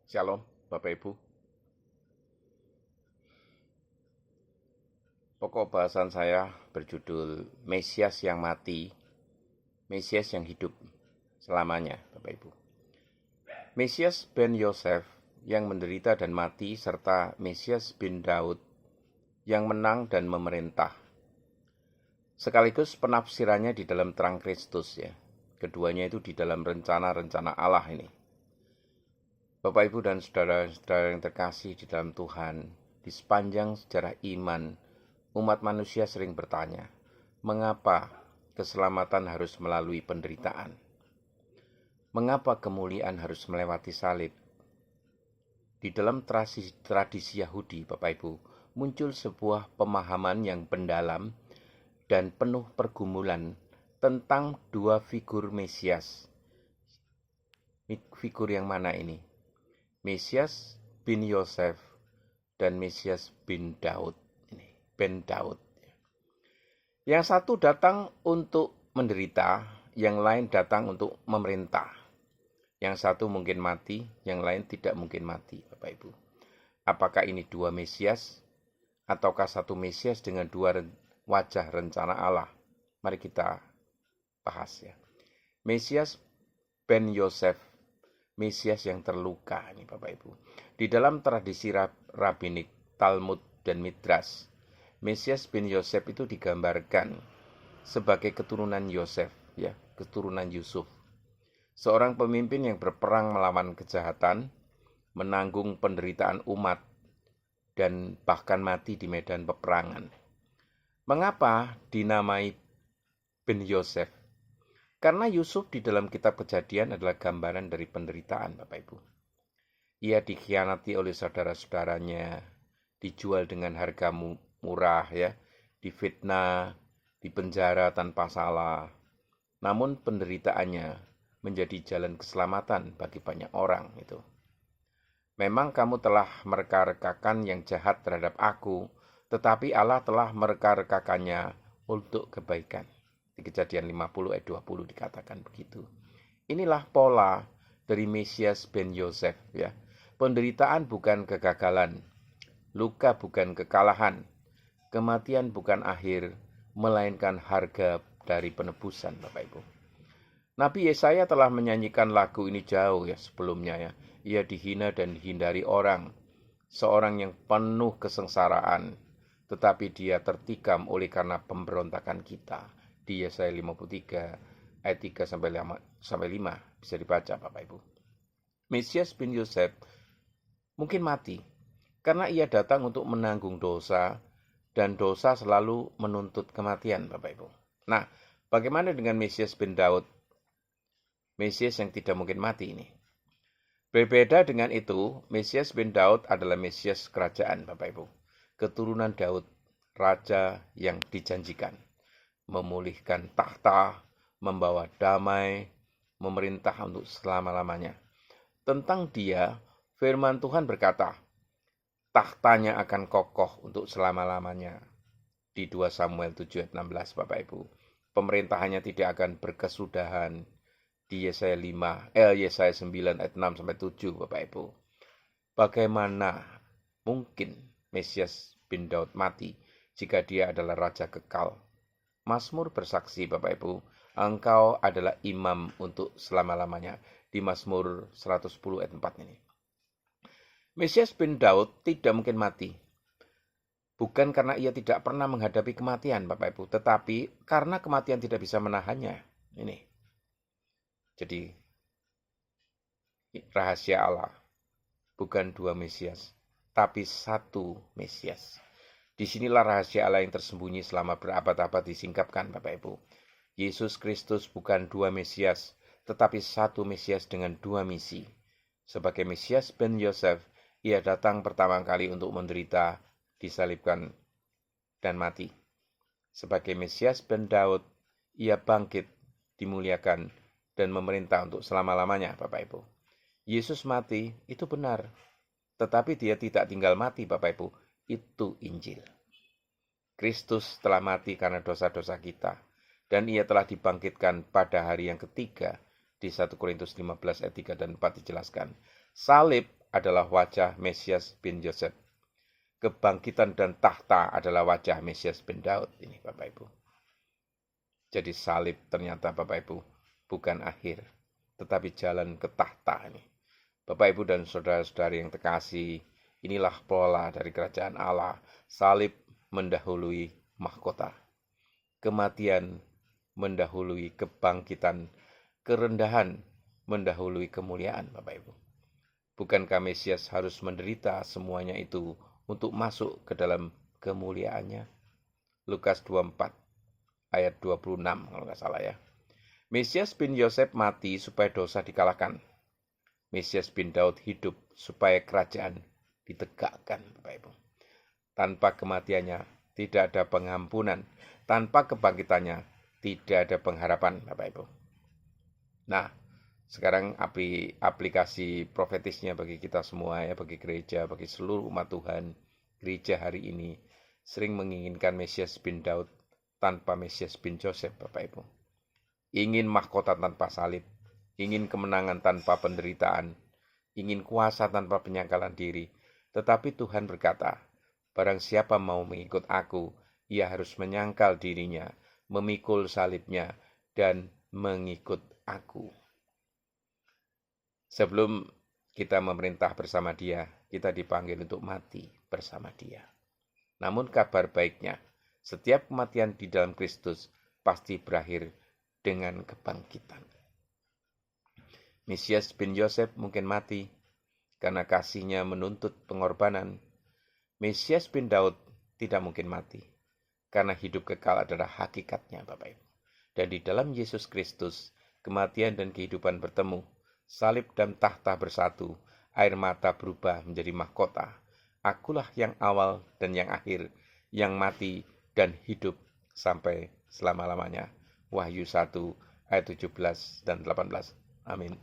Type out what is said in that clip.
Shalom, Bapak Ibu. Pokok bahasan saya berjudul Mesias yang mati, Mesias yang hidup selamanya, Bapak Ibu. Mesias ben Yosef yang menderita dan mati, serta Mesias bin Daud yang menang dan memerintah. Sekaligus penafsirannya di dalam terang Kristus ya. Keduanya itu di dalam rencana-rencana Allah ini. Bapak Ibu dan saudara-saudara yang terkasih di dalam Tuhan, di sepanjang sejarah iman, umat manusia sering bertanya, mengapa keselamatan harus melalui penderitaan? Mengapa kemuliaan harus melewati salib? Di dalam tradisi Yahudi, Bapak Ibu, muncul sebuah pemahaman yang mendalam dan penuh pergumulan tentang dua figur Mesias. Figur yang mana ini? Mesias bin Yosef dan Mesias bin Daud. Ben Daud. Yang satu datang untuk menderita, yang lain datang untuk memerintah. Yang satu mungkin mati, yang lain tidak mungkin mati, Bapak Ibu. Apakah ini dua Mesias, ataukah satu Mesias dengan dua wajah rencana Allah? Mari kita bahas ya. Mesias ben Yosef, Mesias yang terluka ini Bapak Ibu. Di dalam tradisi rabbinik, Talmud dan Midrash, Mesias bin Yosef itu digambarkan sebagai keturunan Yosef, ya, keturunan Yusuf. Seorang pemimpin yang berperang melawan kejahatan, menanggung penderitaan umat, dan bahkan mati di medan peperangan. Mengapa dinamai bin Yosef? Karena Yusuf di dalam kitab Kejadian adalah gambaran dari penderitaan, Bapak Ibu. Ia dikhianati oleh saudara-saudaranya, dijual dengan harga murah ya, difitnah, dipenjara tanpa salah. Namun penderitaannya menjadi jalan keselamatan bagi banyak orang itu. Memang kamu telah mereka-rekakan yang jahat terhadap aku, tetapi Allah telah mereka-rekakannya untuk kebaikan. Di Kejadian 50 ayat 20 dikatakan begitu. Inilah pola dari Mesias ben Yosef ya. Penderitaan bukan kegagalan, luka bukan kekalahan, kematian bukan akhir, melainkan harga dari penebusan, Bapak Ibu. Nabi Yesaya telah menyanyikan lagu ini jauh ya sebelumnya ya. Ia dihina dan dihindari orang, seorang yang penuh kesengsaraan, tetapi dia tertikam oleh karena pemberontakan kita. Di Yesaya 53 ayat 3 sampai 5 bisa dibaca Bapak Ibu. Mesias bin Yosef mungkin mati karena ia datang untuk menanggung dosa, dan dosa selalu menuntut kematian, Bapak Ibu. Nah, bagaimana dengan Mesias bin Daud? Mesias yang tidak mungkin mati ini. Berbeda dengan itu, Mesias bin Daud adalah Mesias kerajaan, Bapak Ibu. Keturunan Daud, raja yang dijanjikan. Memulihkan tahta, membawa damai, memerintah untuk selama-lamanya. Tentang dia, firman Tuhan berkata, tahtanya akan kokoh untuk selama-lamanya. Di 2 Samuel 7 ayat 16 Bapak Ibu. Pemerintahannya tidak akan berkesudahan. Di Yesaya 9 ayat 6 sampai 7 Bapak Ibu. Bagaimana mungkin Mesias bin Daud mati jika dia adalah raja kekal? Mazmur bersaksi Bapak Ibu, engkau adalah imam untuk selama-lamanya. Di Mazmur 110 ayat 4 ini. Mesias bin Daud tidak mungkin mati. Bukan karena ia tidak pernah menghadapi kematian, Bapak Ibu, tetapi karena kematian tidak bisa menahannya. Ini. Jadi, rahasia Allah. Bukan dua Mesias, tapi satu Mesias. Disinilah rahasia Allah yang tersembunyi selama berabad-abad disingkapkan, Bapak Ibu. Yesus Kristus bukan dua Mesias, tetapi satu Mesias dengan dua misi. Sebagai Mesias ben Yosef, ia datang pertama kali untuk menderita, disalibkan, dan mati. Sebagai Mesias ben Daud, ia bangkit, dimuliakan, dan memerintah untuk selama-lamanya, Bapak Ibu. Yesus mati, itu benar. Tetapi dia tidak tinggal mati, Bapak Ibu. Itu Injil. Kristus telah mati karena dosa-dosa kita. Dan ia telah dibangkitkan pada hari yang ketiga. Di 1 Korintus 15 ayat 3 dan 4 dijelaskan. Salib adalah wajah Mesias bin Yosef. Kebangkitan dan tahta adalah wajah Mesias bin Daud. Ini Bapak Ibu. Jadi salib ternyata Bapak Ibu bukan akhir, tetapi jalan ke tahta ini. Bapak Ibu dan saudara-saudari yang terkasih, inilah pola dari kerajaan Allah. Salib mendahului mahkota. Kematian mendahului kebangkitan. Kerendahan mendahului kemuliaan Bapak Ibu. Bukankah Mesias harus menderita semuanya itu untuk masuk ke dalam kemuliaannya? Lukas 24 ayat 26 kalau nggak salah ya. Mesias bin Yosef mati supaya dosa dikalahkan. Mesias bin Daud hidup supaya kerajaan ditegakkan Bapak Ibu. Tanpa kematiannya tidak ada pengampunan. Tanpa kebangkitannya tidak ada pengharapan Bapak Ibu. Nah, sekarang aplikasi profetisnya bagi kita semua ya, bagi gereja, bagi seluruh umat Tuhan. Gereja hari ini sering menginginkan Mesias bin Daud tanpa Mesias bin Yosef Bapak Ibu. Ingin mahkota tanpa salib, ingin kemenangan tanpa penderitaan, ingin kuasa tanpa penyangkalan diri. Tetapi Tuhan berkata, barang siapa mau mengikut aku, ia harus menyangkal dirinya, memikul salibnya, dan mengikut aku. Sebelum kita memerintah bersama dia, kita dipanggil untuk mati bersama dia. Namun kabar baiknya, setiap kematian di dalam Kristus pasti berakhir dengan kebangkitan. Mesias bin Yosef mungkin mati karena kasihnya menuntut pengorbanan. Mesias bin Daud tidak mungkin mati karena hidup kekal adalah hakikatnya Bapak Ibu. Dan di dalam Yesus Kristus, kematian dan kehidupan bertemu. Salib dan tahta bersatu, air mata berubah menjadi mahkota. Akulah yang awal dan yang akhir, yang mati dan hidup sampai selama-lamanya. Wahyu 1 ayat 17 dan 18. Amin.